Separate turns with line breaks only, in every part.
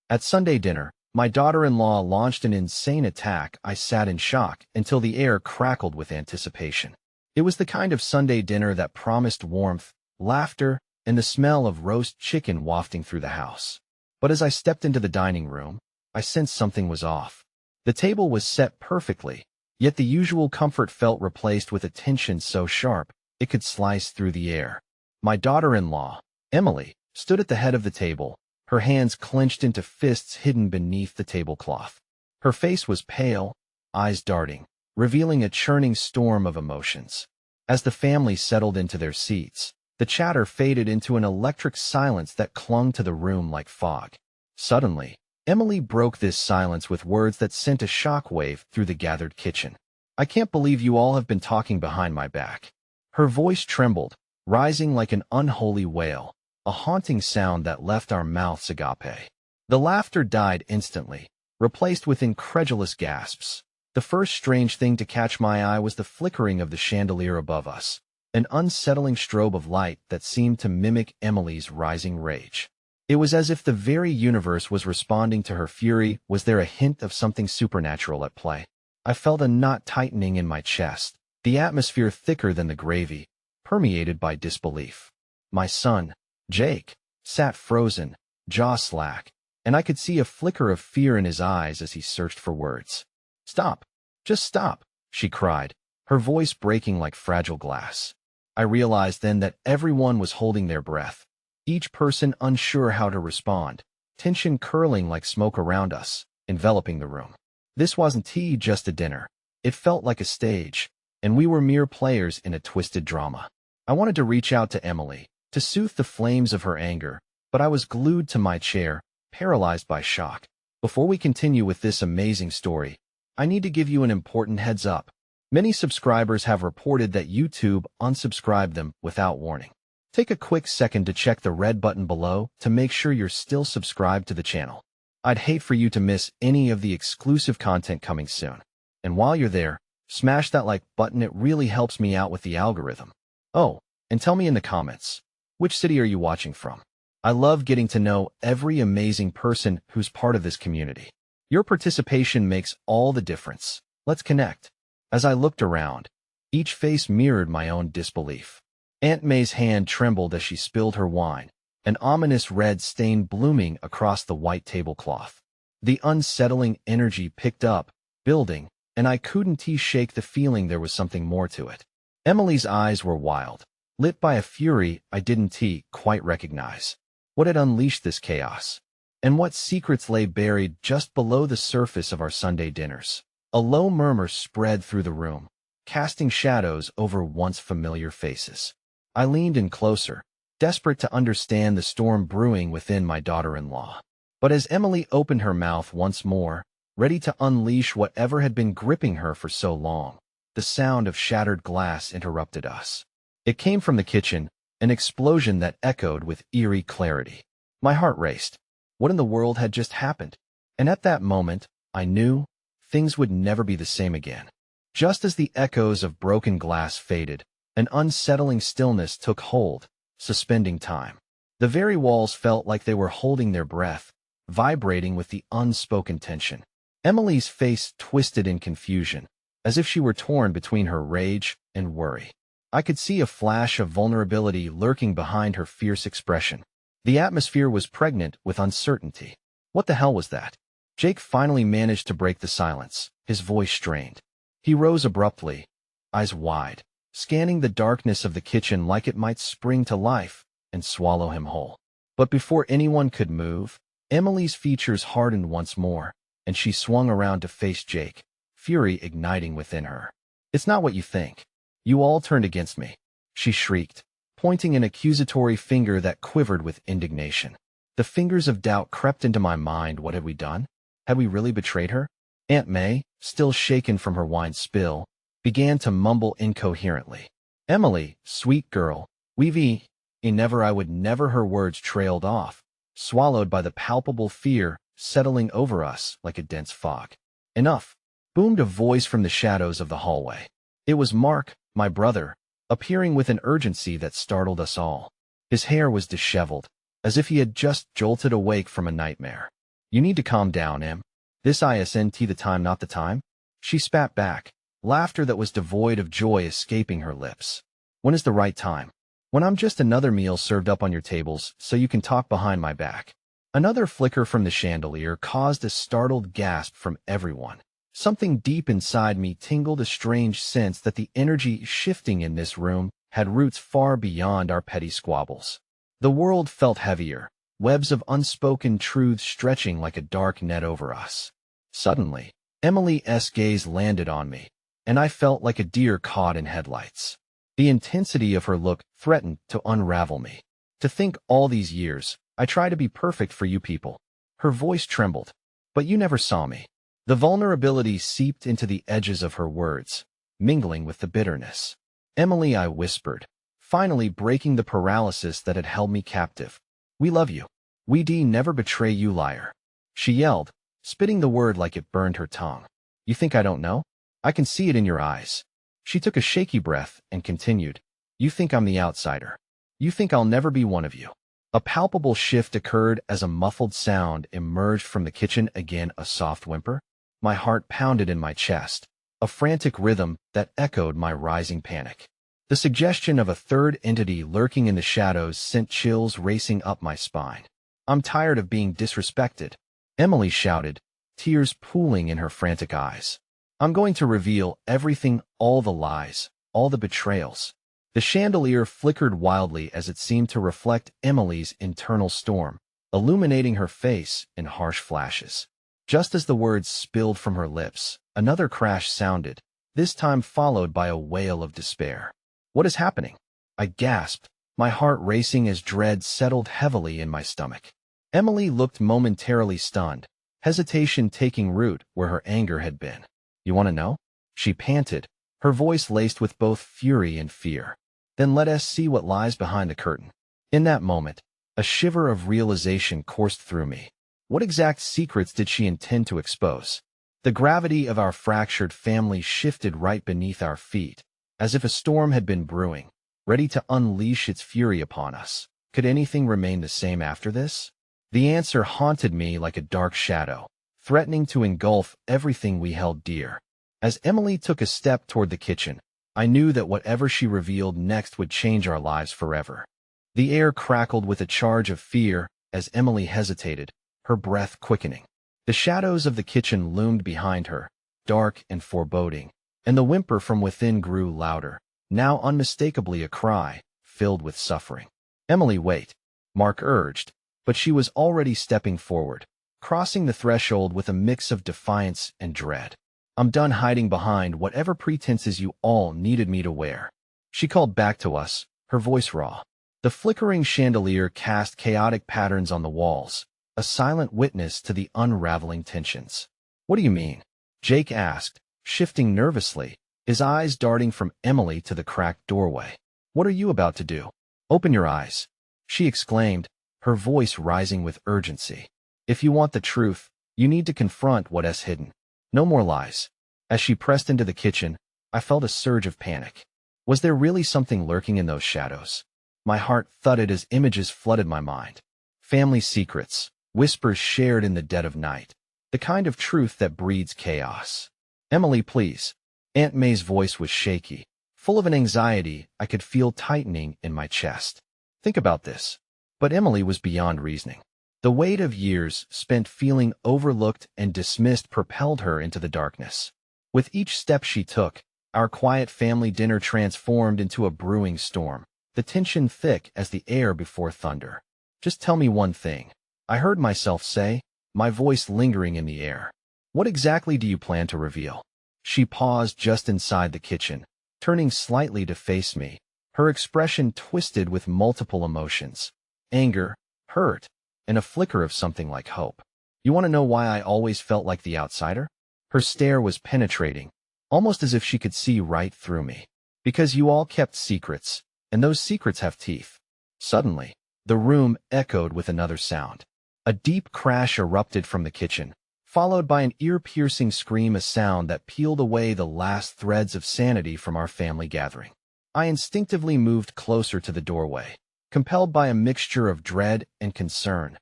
At Sunday dinner, my daughter-in-law launched an insane attack. I sat in shock until the air crackled with anticipation. It was the kind of Sunday dinner that promised warmth, laughter, and the smell of roast chicken wafting through the house. But as I stepped into the dining room, I sensed something was off. The table was set perfectly, yet the usual comfort felt replaced with a tension so sharp it could slice through the air. My daughter-in-law, Emily, stood at the head of the table, her hands clenched into fists hidden beneath the tablecloth. Her face was pale, eyes darting, revealing a churning storm of emotions. As the family settled into their seats, the chatter faded into an electric silence that clung to the room like fog. Suddenly, Emily broke this silence with words that sent a shockwave through the gathered kitchen. "I can't believe you all have been talking behind my back." Her voice trembled, rising like an unholy wail, a haunting sound that left our mouths agape. The laughter died instantly, replaced with incredulous gasps. The first strange thing to catch my eye was the flickering of the chandelier above us, an unsettling strobe of light that seemed to mimic Emily's rising rage. It was as if the very universe was responding to her fury. Was there a hint of something supernatural at play? I felt a knot tightening in my chest, the atmosphere thicker than the gravy, permeated by disbelief. My son, Jake, sat frozen, jaw slack, and I could see a flicker of fear in his eyes as he searched for words. "Stop! Just stop!" she cried, her voice breaking like fragile glass. I realized then that everyone was holding their breath, each person unsure how to respond, tension curling like smoke around us, enveloping the room. This wasn't just a dinner. It felt like a stage, and we were mere players in a twisted drama. I wanted to reach out to Emily, to soothe the flames of her anger, but I was glued to my chair, paralyzed by shock. Before we continue with this amazing story, I need to give you an important heads up. Many subscribers have reported that YouTube unsubscribed them without warning. Take a quick second to check the red button below to make sure you're still subscribed to the channel. I'd hate for you to miss any of the exclusive content coming soon. And while you're there, smash that like button. It really helps me out with the algorithm. Oh, and tell me in the comments, which city are you watching from? I love getting to know every amazing person who's part of this community. Your participation makes all the difference. Let's connect. As I looked around, each face mirrored my own disbelief. Aunt May's hand trembled as she spilled her wine, an ominous red stain blooming across the white tablecloth. The unsettling energy picked up, building, and I couldn't shake the feeling there was something more to it. Emily's eyes were wild, lit by a fury I didn't quite recognize. What had unleashed this chaos? And what secrets lay buried just below the surface of our Sunday dinners? A low murmur spread through the room, casting shadows over once familiar faces. I leaned in closer, desperate to understand the storm brewing within my daughter-in-law. But as Emily opened her mouth once more, ready to unleash whatever had been gripping her for so long, the sound of shattered glass interrupted us. It came from the kitchen, an explosion that echoed with eerie clarity. My heart raced. What in the world had just happened? And at that moment, I knew things would never be the same again. Just as the echoes of broken glass faded, an unsettling stillness took hold, suspending time. The very walls felt like they were holding their breath, vibrating with the unspoken tension. Emily's face twisted in confusion, as if she were torn between her rage and worry. I could see a flash of vulnerability lurking behind her fierce expression. The atmosphere was pregnant with uncertainty. What the hell was that? Jake finally managed to break the silence, his voice strained. He rose abruptly, eyes wide, scanning the darkness of the kitchen like it might spring to life and swallow him whole. But before anyone could move, Emily's features hardened once more, and she swung around to face Jake, fury igniting within her. "It's not what you think. You all turned against me," she shrieked, pointing an accusatory finger that quivered with indignation. The fingers of doubt crept into my mind. What had we done? Had we really betrayed her? Aunt May, still shaken from her wine spill, began to mumble incoherently. "Emily, sweet girl, I would never." Her words trailed off, swallowed by the palpable fear settling over us like a dense fog. "Enough," boomed a voice from the shadows of the hallway. It was Mark, my brother, appearing with an urgency that startled us all. His hair was disheveled, as if he had just jolted awake from a nightmare. You need to calm down, Em. This isn't the time, not the time. She spat back, laughter that was devoid of joy escaping her lips. When is the right time? When I'm just another meal served up on your tables so you can talk behind my back. Another flicker from the chandelier caused a startled gasp from everyone. Something deep inside me tingled a strange sense that the energy shifting in this room had roots far beyond our petty squabbles. The world felt heavier, webs of unspoken truths stretching like a dark net over us. Suddenly, Emily's gaze landed on me, and I felt like a deer caught in headlights. The intensity of her look threatened to unravel me. To think all these years, I try to be perfect for you people. Her voice trembled, but you never saw me. The vulnerability seeped into the edges of her words, mingling with the bitterness. Emily, I whispered, finally breaking the paralysis that had held me captive. We love you. We never betray you, liar. She yelled, spitting the word like it burned her tongue. You think I don't know? I can see it in your eyes. She took a shaky breath and continued. You think I'm the outsider. You think I'll never be one of you. A palpable shift occurred as a muffled sound emerged from the kitchen, again a soft whimper. My heart pounded in my chest, a frantic rhythm that echoed my rising panic. The suggestion of a third entity lurking in the shadows sent chills racing up my spine. I'm tired of being disrespected, Emily shouted, tears pooling in her frantic eyes. I'm going to reveal everything, all the lies, all the betrayals. The chandelier flickered wildly as it seemed to reflect Emily's internal storm, illuminating her face in harsh flashes. Just as the words spilled from her lips, another crash sounded, this time followed by a wail of despair. What is happening? I gasped, my heart racing as dread settled heavily in my stomach. Emily looked momentarily stunned, hesitation taking root where her anger had been. You want to know? She panted, her voice laced with both fury and fear. Then let us see what lies behind the curtain. In that moment, a shiver of realization coursed through me. What exact secrets did she intend to expose? The gravity of our fractured family shifted right beneath our feet, as if a storm had been brewing, ready to unleash its fury upon us. Could anything remain the same after this? The answer haunted me like a dark shadow, threatening to engulf everything we held dear. As Emily took a step toward the kitchen, I knew that whatever she revealed next would change our lives forever. The air crackled with a charge of fear as Emily hesitated, her breath quickening. The shadows of the kitchen loomed behind her, dark and foreboding, and the whimper from within grew louder, now unmistakably a cry, filled with suffering. Emily, wait, Mark urged, but she was already stepping forward, crossing the threshold with a mix of defiance and dread. I'm done hiding behind whatever pretenses you all needed me to wear. She called back to us, her voice raw. The flickering chandelier cast chaotic patterns on the walls, a silent witness to the unraveling tensions. What do you mean? Jake asked, shifting nervously, his eyes darting from Emily to the cracked doorway. What are you about to do? Open your eyes, she exclaimed, her voice rising with urgency. If you want the truth, you need to confront what is hidden. No more lies. As she pressed into the kitchen, I felt a surge of panic. Was there really something lurking in those shadows? My heart thudded as images flooded my mind. Family secrets, whispers shared in the dead of night, the kind of truth that breeds chaos. Emily, please. Aunt May's voice was shaky, full of an anxiety I could feel tightening in my chest. Think about this. But Emily was beyond reasoning. The weight of years spent feeling overlooked and dismissed propelled her into the darkness. With each step she took, our quiet family dinner transformed into a brewing storm, the tension thick as the air before thunder. Just tell me one thing, I heard myself say, my voice lingering in the air. What exactly do you plan to reveal? She paused just inside the kitchen, turning slightly to face me, her expression twisted with multiple emotions. Anger, hurt, and a flicker of something like hope. You want to know why I always felt like the outsider? Her stare was penetrating, almost as if she could see right through me. Because you all kept secrets, and those secrets have teeth. Suddenly, the room echoed with another sound. A deep crash erupted from the kitchen, followed by an ear-piercing scream, a sound that peeled away the last threads of sanity from our family gathering. I instinctively moved closer to the doorway, compelled by a mixture of dread and concern.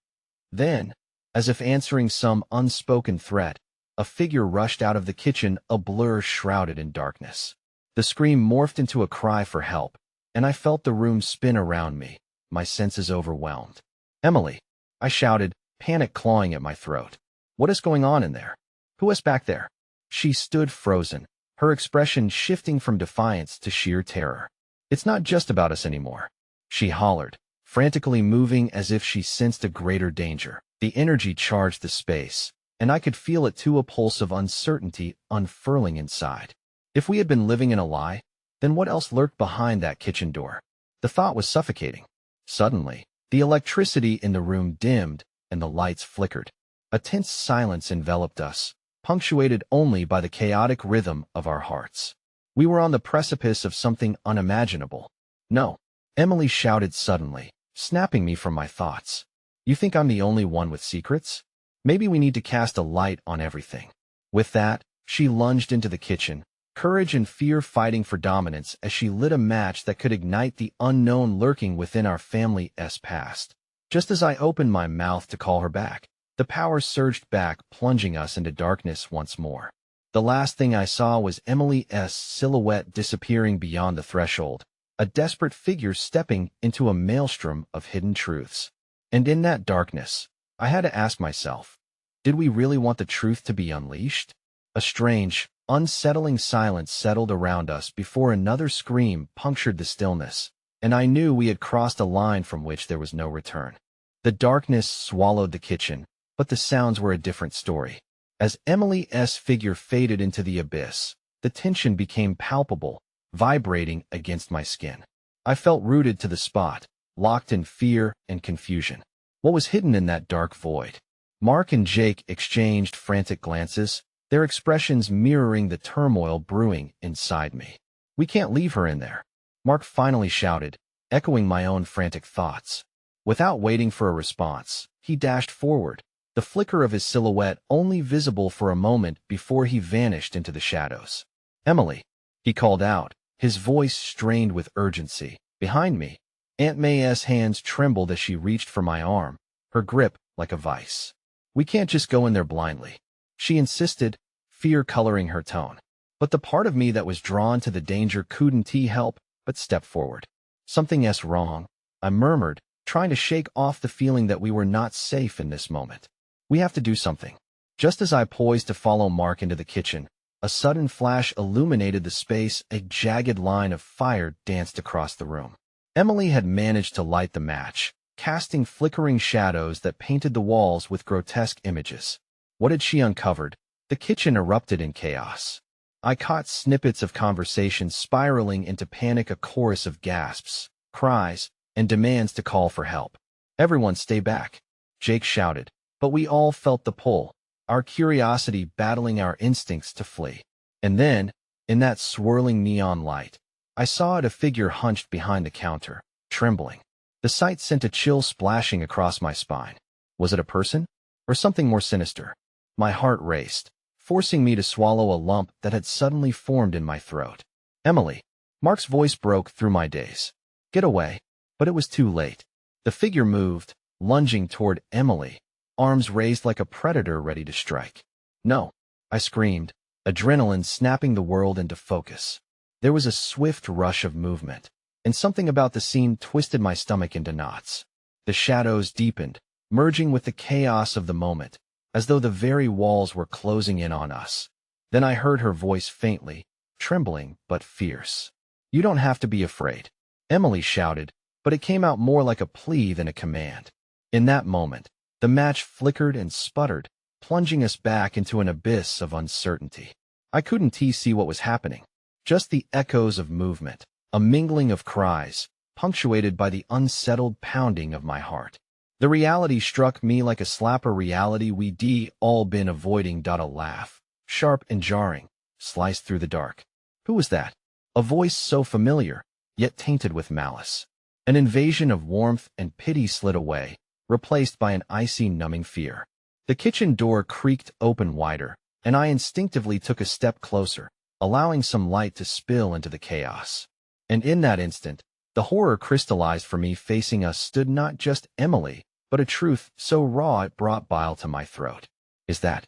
Then, As if answering some unspoken threat, a figure rushed out of the kitchen, a blur shrouded in darkness. The scream morphed into a cry for help, and I felt the room spin around me, my senses overwhelmed. "Emily!" I shouted, panic clawing at my throat. "What is going on in there? Who is back there?" She stood frozen, her expression shifting from defiance to sheer terror. "It's not just about us anymore," she hollered, frantically moving as if she sensed a greater danger. The energy charged the space, and I could feel it too, a pulse of uncertainty unfurling inside. If we had been living in a lie, then what else lurked behind that kitchen door? The thought was suffocating. Suddenly, the electricity in the room dimmed and the lights flickered. A tense silence enveloped us, punctuated only by the chaotic rhythm of our hearts. We were on the precipice of something unimaginable. "No!" Emily shouted suddenly, snapping me from my thoughts. "You think I'm the only one with secrets? Maybe we need to cast a light on everything." With that, she lunged into the kitchen, courage and fear fighting for dominance as she lit a match that could ignite the unknown lurking within our family's past. Just as I opened my mouth to call her back, the power surged back, plunging us into darkness once more. The last thing I saw was Emily's silhouette disappearing beyond the threshold, a desperate figure stepping into a maelstrom of hidden truths. And in that darkness, I had to ask myself, did we really want the truth to be unleashed? A strange, unsettling silence settled around us before another scream punctured the stillness, and I knew we had crossed a line from which there was no return. The darkness swallowed the kitchen, but the sounds were a different story. As Emily's figure faded into the abyss, the tension became palpable, vibrating against my skin. I felt rooted to the spot, locked in fear and confusion. What was hidden in that dark void? Mark and Jake exchanged frantic glances, their expressions mirroring the turmoil brewing inside me. "We can't leave her in there," Mark finally shouted, echoing my own frantic thoughts. Without waiting for a response, he dashed forward, the flicker of his silhouette only visible for a moment before he vanished into the shadows. "Emily!" he called out, his voice strained with urgency. Behind me, Aunt May's hands trembled as she reached for my arm, her grip like a vice. "We can't just go in there blindly," she insisted, fear coloring her tone. But the part of me that was drawn to the danger couldn't help but step forward. "Something's wrong," I murmured, trying to shake off the feeling that we were not safe in this moment. "We have to do something." Just as I poised to follow Mark into the kitchen, a sudden flash illuminated the space, a jagged line of fire danced across the room. Emily had managed to light the match, casting flickering shadows that painted the walls with grotesque images. What had she uncovered? The kitchen erupted in chaos. I caught snippets of conversation spiraling into panic, a chorus of gasps, cries, and demands to call for help. "Everyone stay back," Jake shouted, but we all felt the pull, our curiosity battling our instincts to flee. And then, in that swirling neon light, I saw a figure hunched behind the counter, trembling. The sight sent a chill splashing across my spine. Was it a person? Or something more sinister? My heart raced, forcing me to swallow a lump that had suddenly formed in my throat. "Emily!" Mark's voice broke through my daze. "Get away!" But it was too late. The figure moved, lunging toward Emily, arms raised like a predator ready to strike. "No!" I screamed, adrenaline snapping the world into focus. There was a swift rush of movement, and something about the scene twisted my stomach into knots. The shadows deepened, merging with the chaos of the moment, as though the very walls were closing in on us. Then I heard her voice faintly, trembling but fierce. "You don't have to be afraid," Emily shouted, but it came out more like a plea than a command. In that moment, the match flickered and sputtered, plunging us back into an abyss of uncertainty. I couldn't see what was happening. Just the echoes of movement, a mingling of cries, punctuated by the unsettled pounding of my heart. The reality struck me like a slap, a reality we'd all been avoiding. A laugh, sharp and jarring, sliced through the dark. Who was that? A voice so familiar, yet tainted with malice. An invasion of warmth and pity slid away, replaced by an icy, numbing fear. The kitchen door creaked open wider, and I instinctively took a step closer, allowing some light to spill into the chaos. And in that instant, the horror crystallized for me. Facing us stood not just Emily, but a truth so raw it brought bile to my throat. Is that?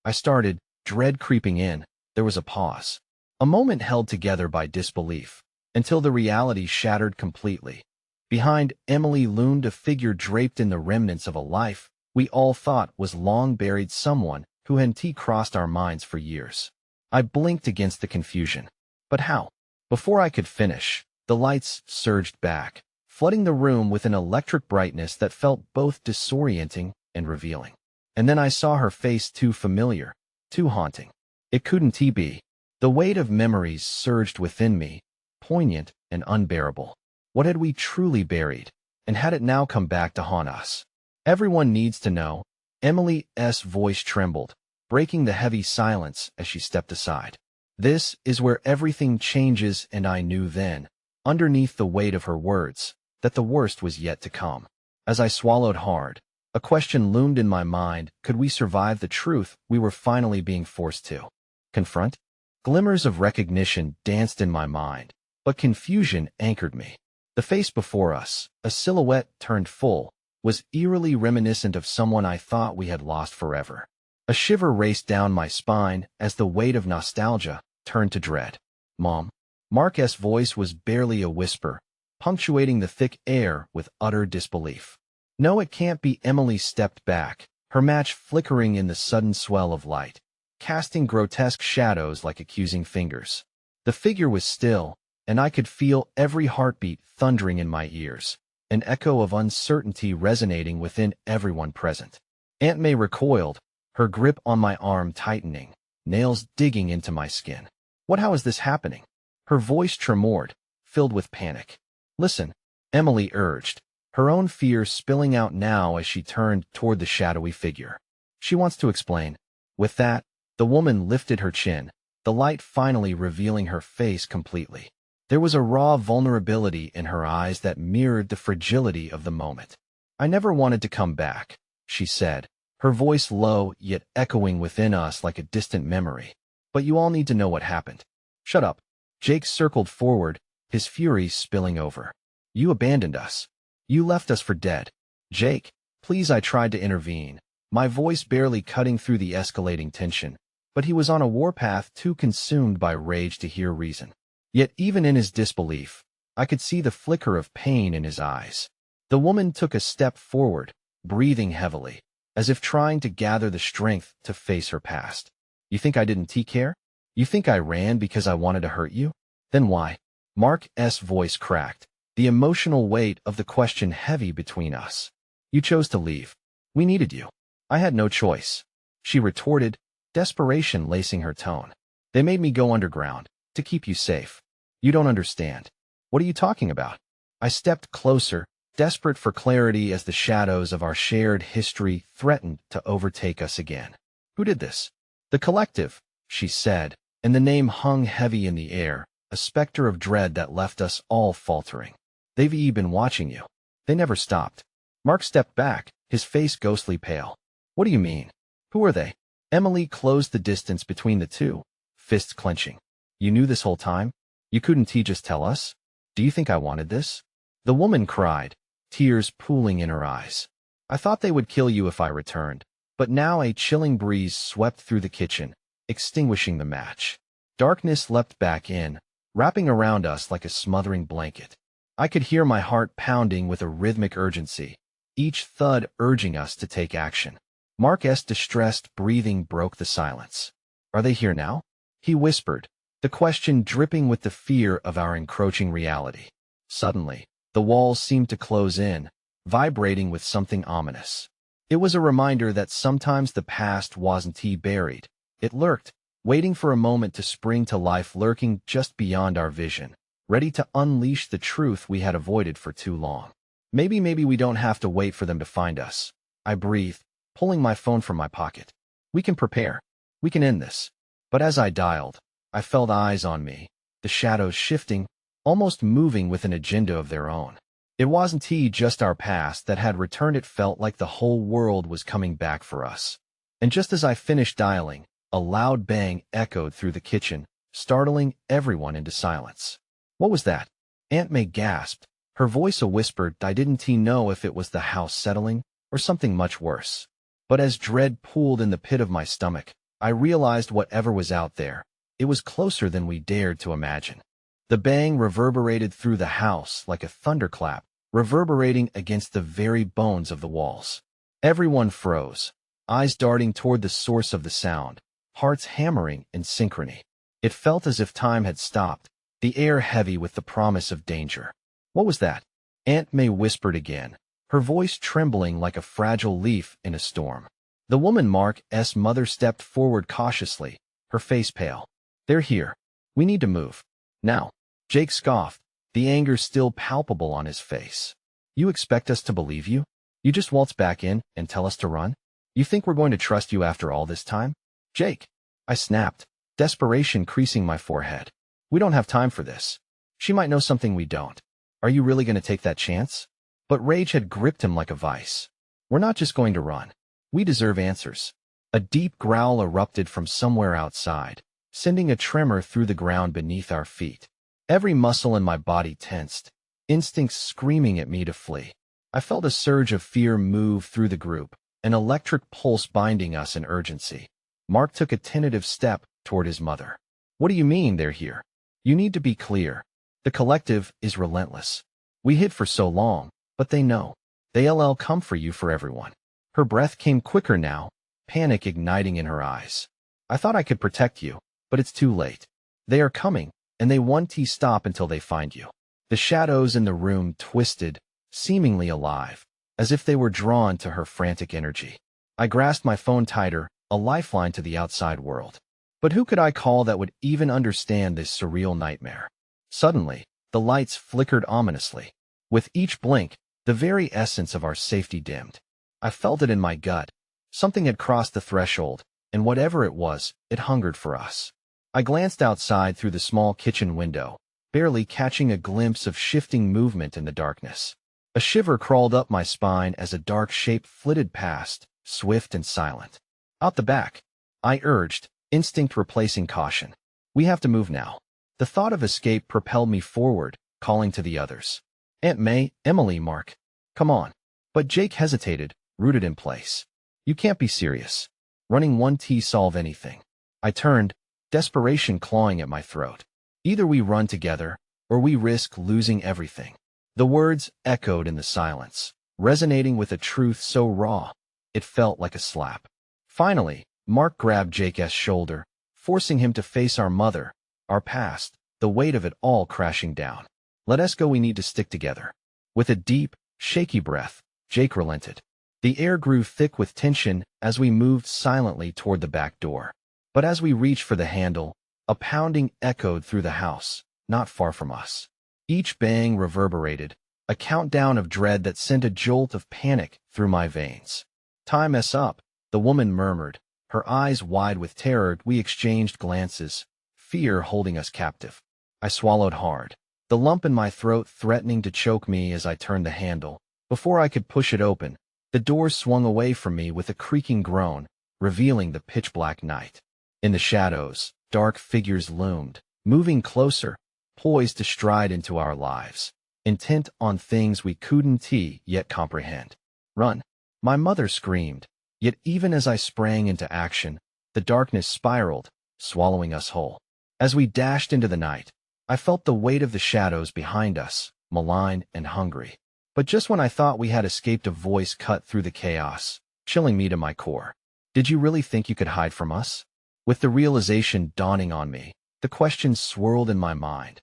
I started, dread creeping in. There was a pause. A moment held together by disbelief, until the reality shattered completely. Behind Emily loomed a figure draped in the remnants of a life we all thought was long buried, someone who hadn't crossed our minds for years. I blinked against the confusion. But how? Before I could finish, the lights surged back, flooding the room with an electric brightness that felt both disorienting and revealing. And then I saw her face, too familiar, too haunting. It couldn't be. The weight of memories surged within me, poignant and unbearable. What had we truly buried, and had it now come back to haunt us? Everyone needs to know. Emily's voice trembled, breaking the heavy silence as she stepped aside. This is where everything changes, and I knew then, underneath the weight of her words, that the worst was yet to come. As I swallowed hard, a question loomed in my mind: could we survive the truth we were finally being forced to confront? Glimmers of recognition danced in my mind, but confusion anchored me. The face before us, a silhouette turned full, was eerily reminiscent of someone I thought we had lost forever. A shiver raced down my spine as the weight of nostalgia turned to dread. Mom. Mark's voice was barely a whisper, punctuating the thick air with utter disbelief. No, it can't be. Emily stepped back, her match flickering in the sudden swell of light, casting grotesque shadows like accusing fingers. The figure was still, and I could feel every heartbeat thundering in my ears, an echo of uncertainty resonating within everyone present. Aunt May recoiled, her grip on my arm tightening, nails digging into my skin. How is this happening? Her voice tremored, filled with panic. Listen, Emily urged, her own fear spilling out now as she turned toward the shadowy figure. She wants to explain. With that, the woman lifted her chin, the light finally revealing her face completely. There was a raw vulnerability in her eyes that mirrored the fragility of the moment. I never wanted to come back, she said, her voice low yet echoing within us like a distant memory. But you all need to know what happened. Shut up. Jake circled forward, his fury spilling over. You abandoned us. You left us for dead. Jake, please, I tried to intervene, my voice barely cutting through the escalating tension, but he was on a warpath, too consumed by rage to hear reason. Yet even in his disbelief, I could see the flicker of pain in his eyes. The woman took a step forward, breathing heavily, as if trying to gather the strength to face her past. You think I didn't care? You think I ran because I wanted to hurt you? Then why? Mark's voice cracked, the emotional weight of the question heavy between us. You chose to leave. We needed you. I had no choice, she retorted, desperation lacing her tone. They made me go underground, to keep you safe. You don't understand. What are you talking about? I stepped closer, desperate for clarity as the shadows of our shared history threatened to overtake us again. Who did this? The collective, she said, and the name hung heavy in the air, a specter of dread that left us all faltering. They've been watching you. They never stopped. Mark stepped back, his face ghostly pale. What do you mean? Who are they? Emily closed the distance between the two, fists clenching. You knew this whole time? You couldn't just tell us? Do you think I wanted this? The woman cried, tears pooling in her eyes. I thought they would kill you if I returned, but now a chilling breeze swept through the kitchen, extinguishing the match. Darkness leapt back in, wrapping around us like a smothering blanket. I could hear my heart pounding with a rhythmic urgency, each thud urging us to take action. Mark's distressed breathing broke the silence. Are they here now? He whispered, the question dripping with the fear of our encroaching reality. Suddenly, the walls seemed to close in, vibrating with something ominous. It was a reminder that sometimes the past wasn't buried. It lurked, waiting for a moment to spring to life, lurking just beyond our vision, ready to unleash the truth we had avoided for too long. Maybe we don't have to wait for them to find us, I breathed, pulling my phone from my pocket. We can prepare. We can end this. But as I dialed, I felt eyes on me, the shadows shifting, almost moving with an agenda of their own. It wasn't just our past that had returned. It felt like the whole world was coming back for us. And just as I finished dialing, a loud bang echoed through the kitchen, startling everyone into silence. What was that? Aunt May gasped, her voice a whisper. I didn't know if it was the house settling, or something much worse. But as dread pooled in the pit of my stomach, I realized whatever was out there, it was closer than we dared to imagine. The bang reverberated through the house like a thunderclap, reverberating against the very bones of the walls. Everyone froze, eyes darting toward the source of the sound, hearts hammering in synchrony. It felt as if time had stopped, the air heavy with the promise of danger. What was that? Aunt May whispered again, her voice trembling like a fragile leaf in a storm. The woman Mark's mother stepped forward cautiously, her face pale. They're here. We need to move. Now. Jake scoffed, the anger still palpable on his face. You expect us to believe you? You just waltz back in and tell us to run? You think we're going to trust you after all this time? Jake, I snapped, desperation creasing my forehead. We don't have time for this. She might know something we don't. Are you really going to take that chance? But rage had gripped him like a vice. We're not just going to run. We deserve answers. A deep growl erupted from somewhere outside, sending a tremor through the ground beneath our feet. Every muscle in my body tensed, instincts screaming at me to flee. I felt a surge of fear move through the group, an electric pulse binding us in urgency. Mark took a tentative step toward his mother. What do you mean they're here? You need to be clear. The collective is relentless. We hid for so long, but they know. They'll come for you for everyone. Her breath came quicker now, panic igniting in her eyes. I thought I could protect you, but it's too late. They are coming, and they won't stop until they find you. The shadows in the room twisted, seemingly alive, as if they were drawn to her frantic energy. I grasped my phone tighter, a lifeline to the outside world. But who could I call that would even understand this surreal nightmare? Suddenly, the lights flickered ominously. With each blink, the very essence of our safety dimmed. I felt it in my gut. Something had crossed the threshold, and whatever it was, it hungered for us. I glanced outside through the small kitchen window, barely catching a glimpse of shifting movement in the darkness. A shiver crawled up my spine as a dark shape flitted past, swift and silent. Out the back, I urged, instinct replacing caution. We have to move now. The thought of escape propelled me forward, calling to the others. Aunt May, Emily, Mark. Come on. But Jake hesitated, rooted in place. You can't be serious. Running won't solve anything. I turned, desperation clawing at my throat. Either we run together, or we risk losing everything. The words echoed in the silence, resonating with a truth so raw, it felt like a slap. Finally, Mark grabbed Jake's shoulder, forcing him to face our mother, our past, the weight of it all crashing down. Let us go, we need to stick together. With a deep, shaky breath, Jake relented. The air grew thick with tension as we moved silently toward the back door. But as we reached for the handle, a pounding echoed through the house, not far from us. Each bang reverberated, a countdown of dread that sent a jolt of panic through my veins. Time's up, the woman murmured, her eyes wide with terror. We exchanged glances, fear holding us captive. I swallowed hard, the lump in my throat threatening to choke me as I turned the handle. Before I could push it open, the door swung away from me with a creaking groan, revealing the pitch-black night. In the shadows, dark figures loomed, moving closer, poised to stride into our lives, intent on things we couldn't yet comprehend. Run! My mother screamed, yet even as I sprang into action, the darkness spiraled, swallowing us whole. As we dashed into the night, I felt the weight of the shadows behind us, malign and hungry. But just when I thought we had escaped, a voice cut through the chaos, chilling me to my core. Did you really think you could hide from us? With the realization dawning on me, the questions swirled in my mind.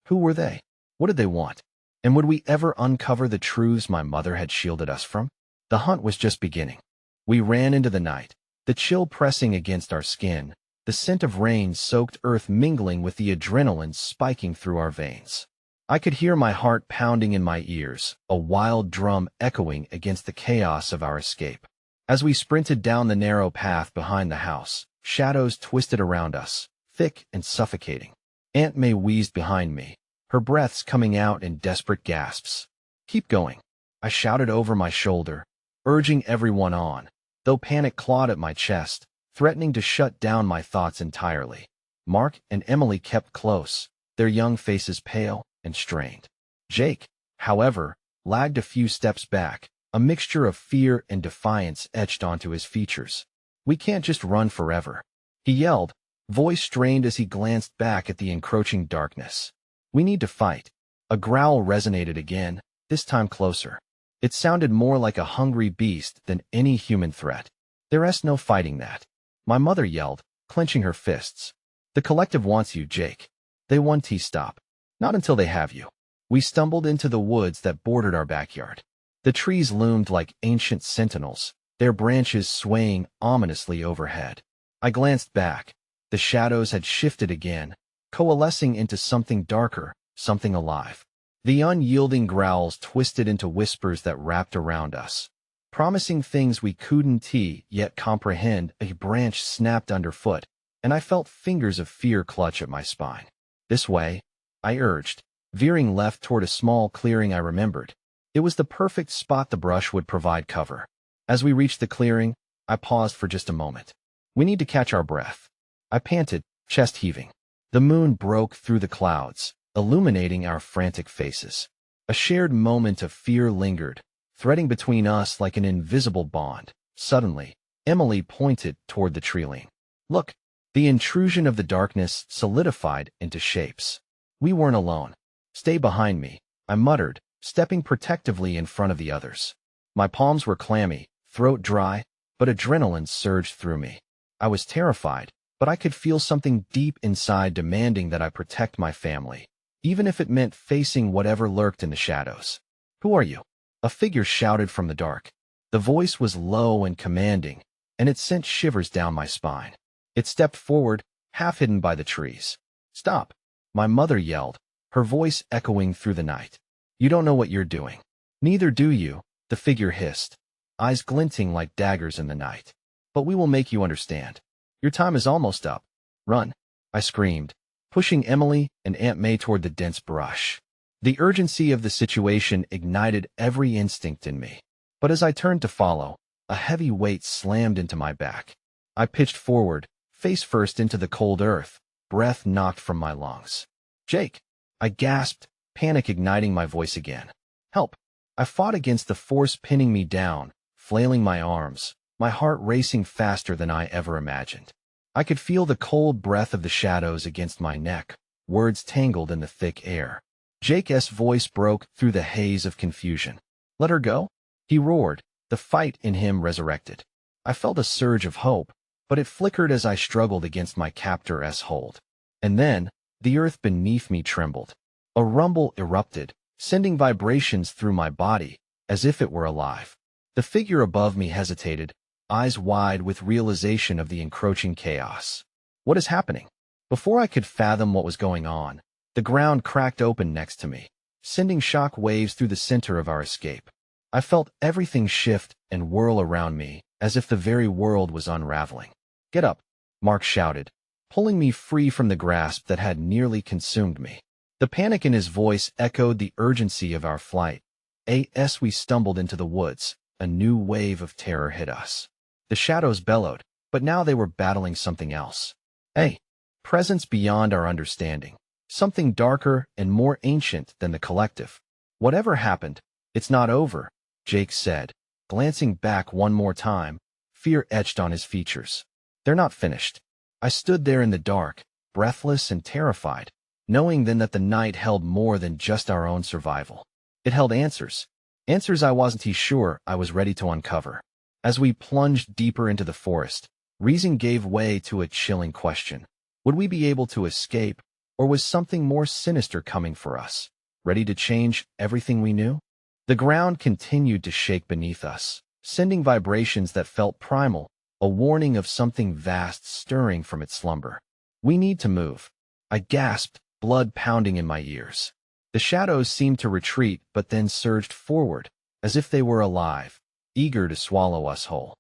Who were they? What did they want? And would we ever uncover the truths my mother had shielded us from? The hunt was just beginning. We ran into the night, the chill pressing against our skin, the scent of rain-soaked earth mingling with the adrenaline spiking through our veins. I could hear my heart pounding in my ears, a wild drum echoing against the chaos of our escape. As we sprinted down the narrow path behind the house, shadows twisted around us, thick and suffocating. Aunt May wheezed behind me, her breaths coming out in desperate gasps. Keep going, I shouted over my shoulder, urging everyone on, though panic clawed at my chest, threatening to shut down my thoughts entirely. Mark and Emily kept close, their young faces pale and strained. Jake, however, lagged a few steps back, a mixture of fear and defiance etched onto his features. "We can't just run forever," he yelled, voice strained as he glanced back at the encroaching darkness. "We need to fight." A growl resonated again, this time closer. It sounded more like a hungry beast than any human threat. "There's no fighting that," my mother yelled, clenching her fists. "The collective wants you, Jake. They won't stop. Not until they have you." We stumbled into the woods that bordered our backyard. The trees loomed like ancient sentinels, their branches swaying ominously overhead. I glanced back. The shadows had shifted again, coalescing into something darker, something alive. The unyielding growls twisted into whispers that wrapped around us, promising things we couldn't yet comprehend. A branch snapped underfoot, and I felt fingers of fear clutch at my spine. "This way," I urged, veering left toward a small clearing I remembered. It was the perfect spot. The brush would provide cover. As we reached the clearing, I paused for just a moment. "We need to catch our breath," I panted, chest heaving. The moon broke through the clouds, illuminating our frantic faces. A shared moment of fear lingered, threading between us like an invisible bond. Suddenly, Emily pointed toward the tree line. "Look!" The intrusion of the darkness solidified into shapes. We weren't alone. "Stay behind me," I muttered, stepping protectively in front of the others. My palms were clammy, throat dry, but adrenaline surged through me. I was terrified, but I could feel something deep inside demanding that I protect my family, even if it meant facing whatever lurked in the shadows. "Who are you?" a figure shouted from the dark. The voice was low and commanding, and it sent shivers down my spine. It stepped forward, half hidden by the trees. "Stop!" my mother yelled, her voice echoing through the night. "You don't know what you're doing." "Neither do you," the figure hissed, eyes glinting like daggers in the night. "But we will make you understand. Your time is almost up. Run!" I screamed, pushing Emily and Aunt May toward the dense brush. The urgency of the situation ignited every instinct in me. But as I turned to follow, a heavy weight slammed into my back. I pitched forward, face first into the cold earth, breath knocked from my lungs. "Jake!" I gasped, panic igniting my voice again. "Help!" I fought against the force pinning me down, flailing my arms, my heart racing faster than I ever imagined. I could feel the cold breath of the shadows against my neck, words tangled in the thick air. Jake's voice broke through the haze of confusion. "Let her go?" he roared, the fight in him resurrected. I felt a surge of hope, but it flickered as I struggled against my captor's hold. And then, the earth beneath me trembled. A rumble erupted, sending vibrations through my body, as if it were alive. The figure above me hesitated, eyes wide with realization of the encroaching chaos. "What is happening?" Before I could fathom what was going on, the ground cracked open next to me, sending shock waves through the center of our escape. I felt everything shift and whirl around me, as if the very world was unraveling. "Get up!" Mark shouted, pulling me free from the grasp that had nearly consumed me. The panic in his voice echoed the urgency of our flight. As we stumbled into the woods, a new wave of terror hit us. The shadows bellowed, but now they were battling something else. A presence beyond our understanding, something darker and more ancient than the collective. "Whatever happened, it's not over," Jake said, glancing back one more time, fear etched on his features. "They're not finished." I stood there in the dark, breathless and terrified, knowing then that the night held more than just our own survival. It held answers. Answers I wasn't sure I was ready to uncover. As we plunged deeper into the forest, reason gave way to a chilling question. Would we be able to escape, or was something more sinister coming for us, ready to change everything we knew? The ground continued to shake beneath us, sending vibrations that felt primal, a warning of something vast stirring from its slumber. "We need to move," I gasped, blood pounding in my ears. The shadows seemed to retreat but then surged forward, as if they were alive, eager to swallow us whole.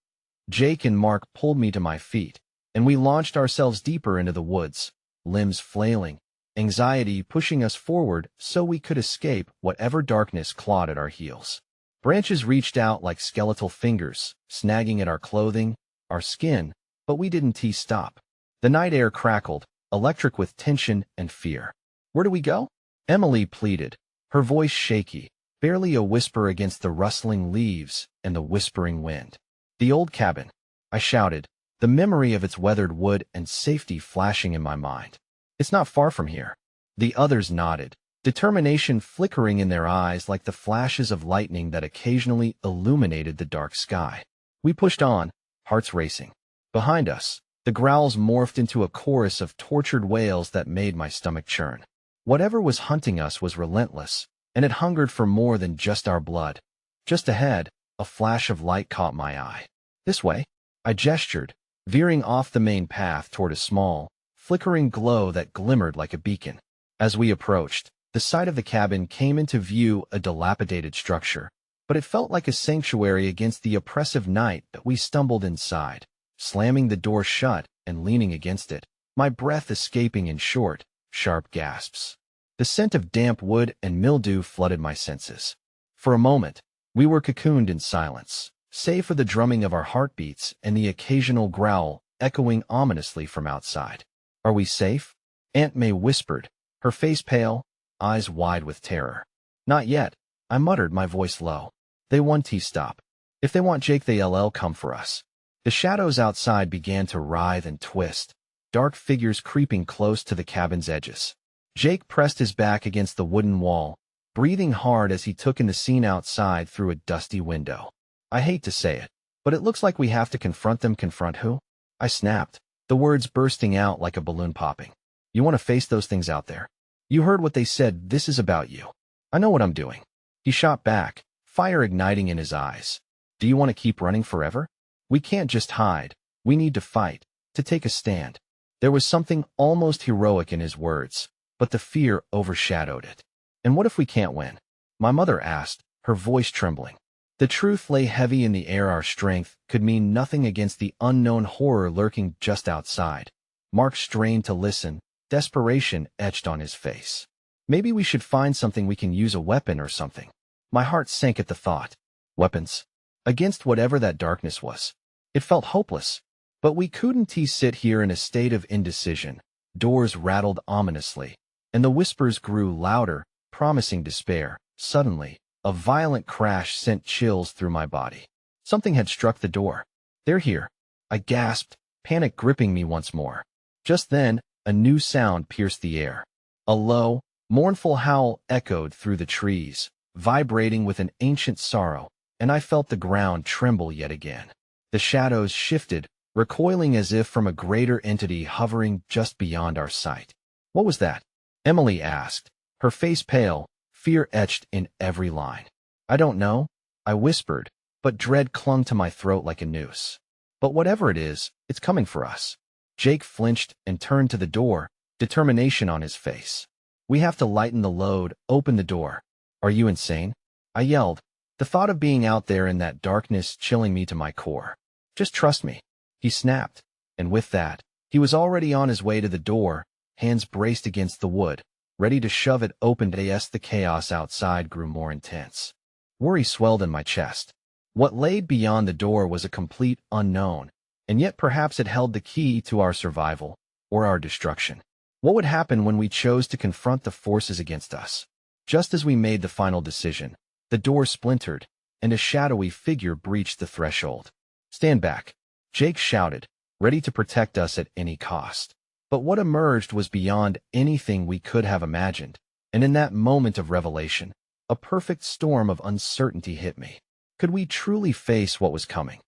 Jake and Mark pulled me to my feet, and we launched ourselves deeper into the woods, limbs flailing, anxiety pushing us forward so we could escape whatever darkness clawed at our heels. Branches reached out like skeletal fingers, snagging at our clothing, our skin, but we didn't stop. The night air crackled, electric with tension and fear. "Where do we go?" Emily pleaded, her voice shaky, barely a whisper against the rustling leaves and the whispering wind. "The old cabin," I shouted, the memory of its weathered wood and safety flashing in my mind. "It's not far from here." The others nodded, determination flickering in their eyes like the flashes of lightning that occasionally illuminated the dark sky. We pushed on, hearts racing. Behind us, the growls morphed into a chorus of tortured wails that made my stomach churn. Whatever was hunting us was relentless, and it hungered for more than just our blood. Just ahead, a flash of light caught my eye. "This way," I gestured, veering off the main path toward a small, flickering glow that glimmered like a beacon. As we approached, the side of the cabin came into view, a dilapidated structure, but it felt like a sanctuary against the oppressive night that we stumbled inside, slamming the door shut and leaning against it, my breath escaping in short, sharp gasps. The scent of damp wood and mildew flooded my senses. For a moment, we were cocooned in silence, save for the drumming of our heartbeats and the occasional growl echoing ominously from outside. "Are we safe?" Aunt May whispered, her face pale, eyes wide with terror. "Not yet," I muttered, my voice low. "They want to stop. If they want Jake, they'll come for us." The shadows outside began to writhe and twist, dark figures creeping close to the cabin's edges. Jake pressed his back against the wooden wall, breathing hard as he took in the scene outside through a dusty window. "I hate to say it, but it looks like we have to confront them." "Confront who?" I snapped, the words bursting out like a balloon popping. "You want to face those things out there? You heard what they said. This is about you." "I know what I'm doing." He shot back, fire igniting in his eyes. "Do you want to keep running forever? We can't just hide. We need to fight, to take a stand." There was something almost heroic in his words, but the fear overshadowed it. "And what if we can't win?" my mother asked, her voice trembling. The truth lay heavy in the air. Our strength could mean nothing against the unknown horror lurking just outside. Mark strained to listen, desperation etched on his face. "Maybe we should find something we can use, a weapon or something." My heart sank at the thought. Weapons? Against whatever that darkness was. It felt hopeless. But we couldn't sit here in a state of indecision. Doors rattled ominously, and the whispers grew louder, promising despair. Suddenly, a violent crash sent chills through my body. Something had struck the door. "They're here," I gasped, panic gripping me once more. Just then, a new sound pierced the air. A low, mournful howl echoed through the trees, vibrating with an ancient sorrow, and I felt the ground tremble yet again. The shadows shifted, recoiling as if from a greater entity hovering just beyond our sight. "What was that?" Emily asked, her face pale, fear etched in every line. "I don't know," I whispered, but dread clung to my throat like a noose. "But whatever it is, it's coming for us." Jake flinched and turned to the door, determination on his face. "We have to lighten the load, open the door." "Are you insane?" I yelled, the thought of being out there in that darkness chilling me to my core. "Just trust me." He snapped, and with that, he was already on his way to the door, hands braced against the wood, ready to shove it open. As the chaos outside grew more intense, worry swelled in my chest. What lay beyond the door was a complete unknown, and yet perhaps it held the key to our survival, or our destruction. What would happen when we chose to confront the forces against us? Just as we made the final decision, the door splintered, and a shadowy figure breached the threshold. "Stand back," Jake shouted, ready to protect us at any cost. But what emerged was beyond anything we could have imagined, and in that moment of revelation, a perfect storm of uncertainty hit me. Could we truly face what was coming?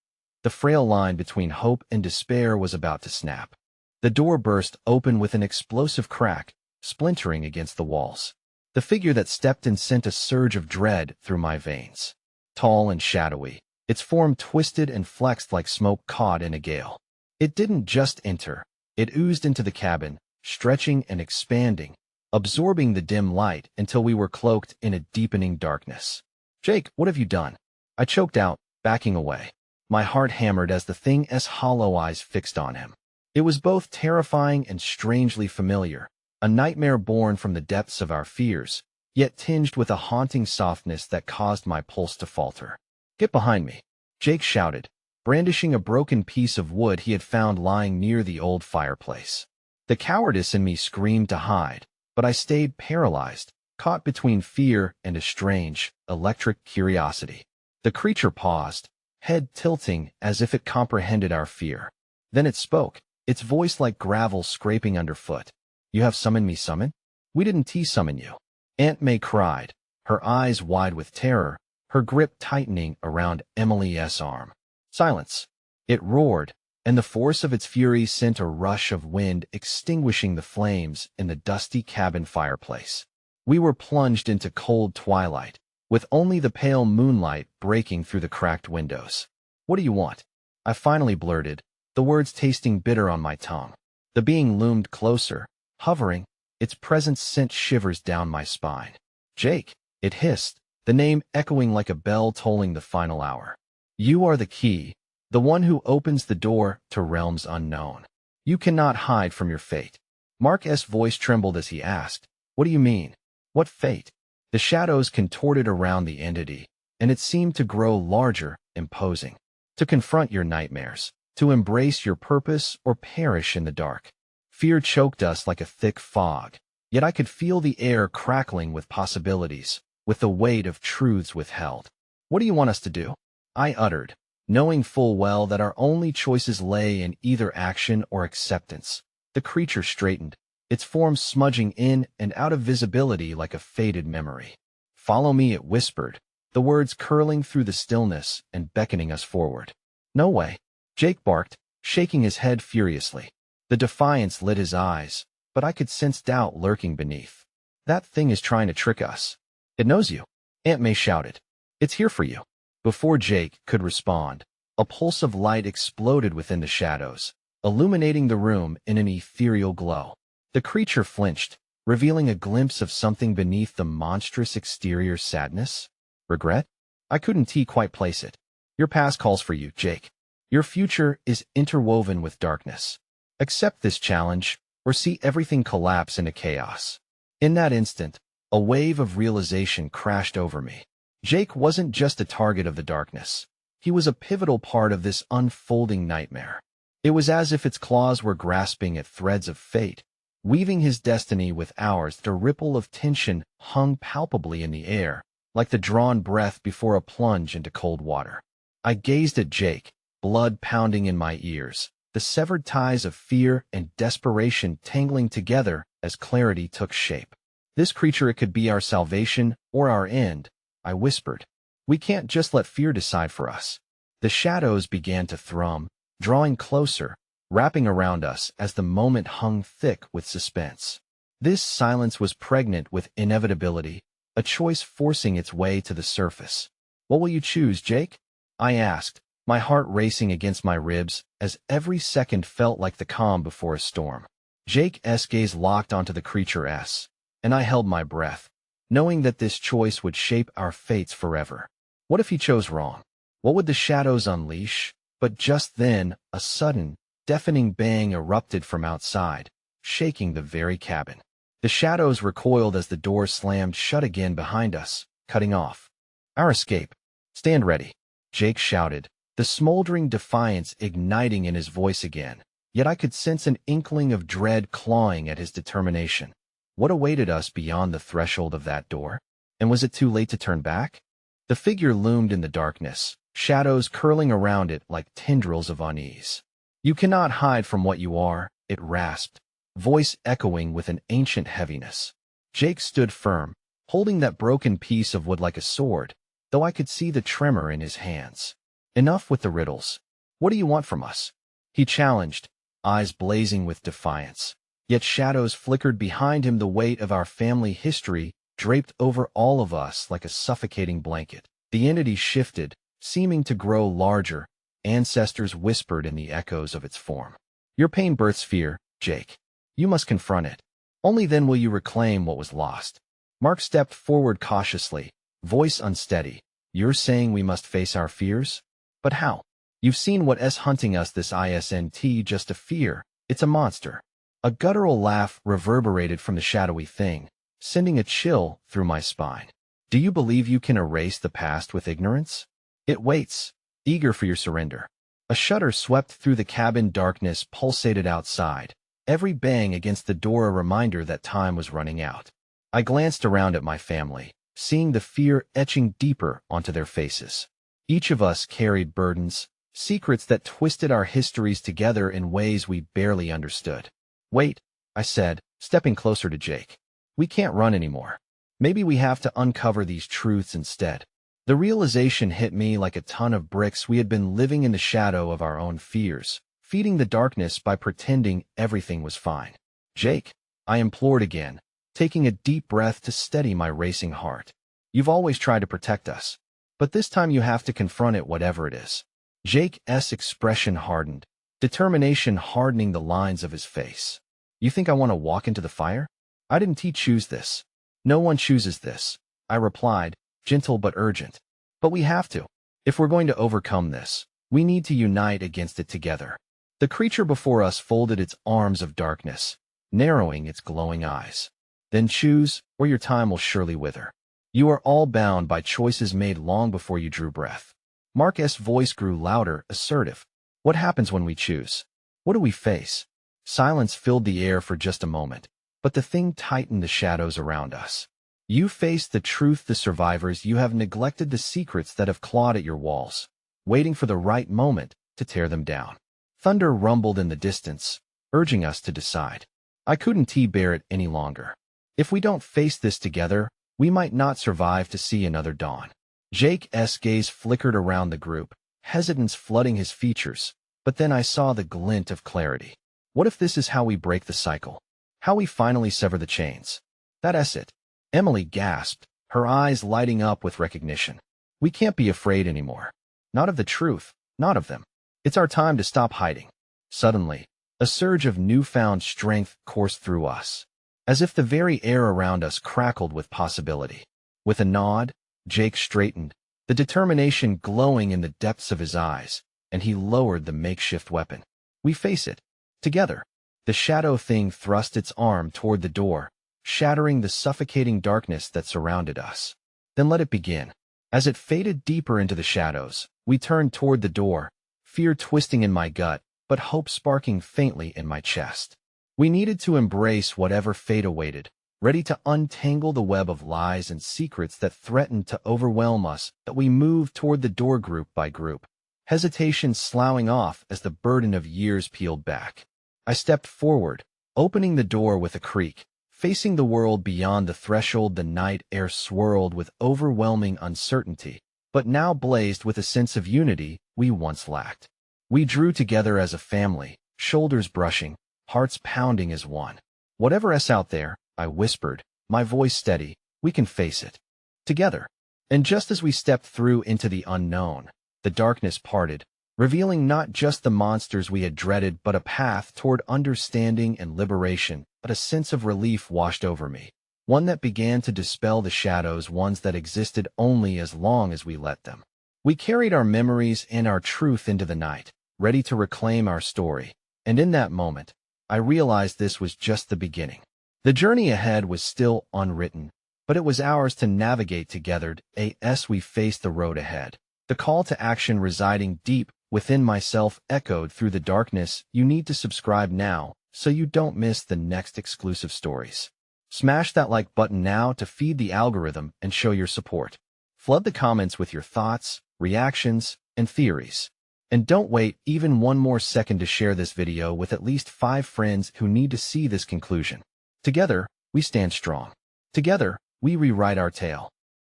The frail line between hope and despair was about to snap. The door burst open with an explosive crack, splintering against the walls. The figure that stepped in sent a surge of dread through my veins. Tall and shadowy, its form twisted and flexed like smoke caught in a gale. It didn't just enter, it oozed into the cabin, stretching and expanding, absorbing the dim light until we were cloaked in a deepening darkness. "Jake, what have you done?" I choked out, backing away. My heart hammered as the thing's hollow eyes fixed on him. It was both terrifying and strangely familiar, a nightmare born from the depths of our fears, yet tinged with a haunting softness that caused my pulse to falter. "Get behind me," Jake shouted, brandishing a broken piece of wood he had found lying near the old fireplace. The cowardice in me screamed to hide, but I stayed paralyzed, caught between fear and a strange, electric curiosity. The creature paused, head tilting as if it comprehended our fear. Then it spoke, its voice like gravel scraping underfoot. "You have summoned me, summon? We didn't summon you." Aunt May cried, her eyes wide with terror, her grip tightening around Emily's arm. "Silence!" It roared, and the force of its fury sent a rush of wind extinguishing the flames in the dusty cabin fireplace. We were plunged into cold twilight, with only the pale moonlight breaking through the cracked windows. "What do you want?" I finally blurted, the words tasting bitter on my tongue. The being loomed closer, hovering, its presence sent shivers down my spine. "Jake," it hissed, the name echoing like a bell tolling the final hour. "You are the key, the one who opens the door to realms unknown. You cannot hide from your fate." Mark's voice trembled as he asked, "What do you mean? What fate?" The shadows contorted around the entity, and it seemed to grow larger, imposing. "To confront your nightmares, to embrace your purpose or perish in the dark." Fear choked us like a thick fog, yet I could feel the air crackling with possibilities, with the weight of truths withheld. "What do you want us to do?" I uttered, knowing full well that our only choices lay in either action or acceptance. The creature straightened, its form smudging in and out of visibility like a faded memory. "Follow me," it whispered, the words curling through the stillness and beckoning us forward. "No way," Jake barked, shaking his head furiously. The defiance lit his eyes, but I could sense doubt lurking beneath. "That thing is trying to trick us. It knows you," Aunt May shouted. "It's here for you." Before Jake could respond, a pulse of light exploded within the shadows, illuminating the room in an ethereal glow. The creature flinched, revealing a glimpse of something beneath the monstrous exterior. Sadness? Regret? I couldn't quite place it. "Your past calls for you, Jake. Your future is interwoven with darkness. Accept this challenge, or see everything collapse into chaos." In that instant, a wave of realization crashed over me. Jake wasn't just a target of the darkness. He was a pivotal part of this unfolding nightmare. It was as if its claws were grasping at threads of fate, weaving his destiny with ours. The ripple of tension hung palpably in the air, like the drawn breath before a plunge into cold water. I gazed at Jake, blood pounding in my ears, the severed ties of fear and desperation tangling together as clarity took shape. "This creature, it could be our salvation or our end," I whispered. "We can't just let fear decide for us." The shadows began to thrum, drawing closer, wrapping around us as the moment hung thick with suspense. This silence was pregnant with inevitability, a choice forcing its way to the surface. "What will you choose, Jake?" I asked, my heart racing against my ribs as every second felt like the calm before a storm. Jake's gaze locked onto the creature's, and I held my breath, knowing that this choice would shape our fates forever. What if he chose wrong? What would the shadows unleash? But just then, a sudden, deafening bang erupted from outside, shaking the very cabin. The shadows recoiled as the door slammed shut again behind us, cutting off our escape. "Stand ready," Jake shouted, the smoldering defiance igniting in his voice again, yet I could sense an inkling of dread clawing at his determination. What awaited us beyond the threshold of that door? And was it too late to turn back? The figure loomed in the darkness, shadows curling around it like tendrils of unease. "You cannot hide from what you are," it rasped, voice echoing with an ancient heaviness. Jake stood firm, holding that broken piece of wood like a sword, though I could see the tremor in his hands. "Enough with the riddles. What do you want from us?" he challenged, eyes blazing with defiance. Yet shadows flickered behind him, the weight of our family history draped over all of us like a suffocating blanket. The entity shifted, seeming to grow larger. Ancestors whispered in the echoes of its form. "Your pain births fear, Jake. You must confront it. Only then will you reclaim what was lost." Mark stepped forward cautiously, voice unsteady. "You're saying we must face our fears? But how? You've seen what's hunting us. This isn't just a fear, it's a monster." A guttural laugh reverberated from the shadowy thing, sending a chill through my spine. "Do you believe you can erase the past with ignorance? It waits, eager for your surrender." A shudder swept through the cabin. Darkness pulsated outside, every bang against the door a reminder that time was running out. I glanced around at my family, seeing the fear etching deeper onto their faces. Each of us carried burdens, secrets that twisted our histories together in ways we barely understood. Wait, I said, stepping closer to Jake. We can't run anymore. Maybe we have to uncover these truths instead. The realization hit me like a ton of bricks. We had been living in the shadow of our own fears, feeding the darkness by pretending everything was fine. Jake, I implored again, taking a deep breath to steady my racing heart. You've always tried to protect us, but this time you have to confront it, whatever it is. Jake's expression hardened, determination hardening the lines of his face. You think I want to walk into the fire? I didn't choose this. No one chooses this, I replied, gentle but urgent. But we have to. If we're going to overcome this, we need to unite against it together. The creature before us folded its arms of darkness, narrowing its glowing eyes. Then choose, or your time will surely wither. You are all bound by choices made long before you drew breath. Mark's voice grew louder, assertive. What happens when we choose? What do we face? Silence filled the air for just a moment, but the thing tightened the shadows around us. You face the truth, the survivors. You have neglected the secrets that have clawed at your walls, waiting for the right moment to tear them down. Thunder rumbled in the distance, urging us to decide. I couldn't bear it any longer. If we don't face this together, we might not survive to see another dawn. Jake's gaze flickered around the group, hesitance flooding his features, but then I saw the glint of clarity. What if this is how we break the cycle? How we finally sever the chains? That's it. Emily gasped, her eyes lighting up with recognition. We can't be afraid anymore. Not of the truth, not of them. It's our time to stop hiding. Suddenly, a surge of newfound strength coursed through us, as if the very air around us crackled with possibility. With a nod, Jake straightened, the determination glowing in the depths of his eyes, and he lowered the makeshift weapon. We face it. Together. The shadow thing thrust its arm toward the door, shattering the suffocating darkness that surrounded us. Then let it begin. As it faded deeper into the shadows, we turned toward the door, fear twisting in my gut, but hope sparking faintly in my chest. We needed to embrace whatever fate awaited, ready to untangle the web of lies and secrets that threatened to overwhelm us. That we moved toward the door group by group, hesitation sloughing off as the burden of years peeled back. I stepped forward, opening the door with a creak, facing the world beyond the threshold. The night air swirled with overwhelming uncertainty, but now blazed with a sense of unity we once lacked. We drew together as a family, shoulders brushing, hearts pounding as one. Whatever's out there, I whispered, my voice steady, we can face it. Together. And just as we stepped through into the unknown, the darkness parted, revealing not just the monsters we had dreaded but a path toward understanding and liberation. But a sense of relief washed over me, one that began to dispel the shadows, ones that existed only as long as we let them. We carried our memories and our truth into the night, ready to reclaim our story, and in that moment, I realized this was just the beginning. The journey ahead was still unwritten, but it was ours to navigate together as we faced the road ahead. The call to action residing deep within myself echoed through the darkness. You need to subscribe now, so you don't miss the next exclusive stories. Smash that like button now to feed the algorithm and show your support. Flood the comments with your thoughts, reactions, and theories. And don't wait even one more second to share this video with at least 5 friends who need to see this conclusion. Together, we stand strong. Together, we rewrite our tale.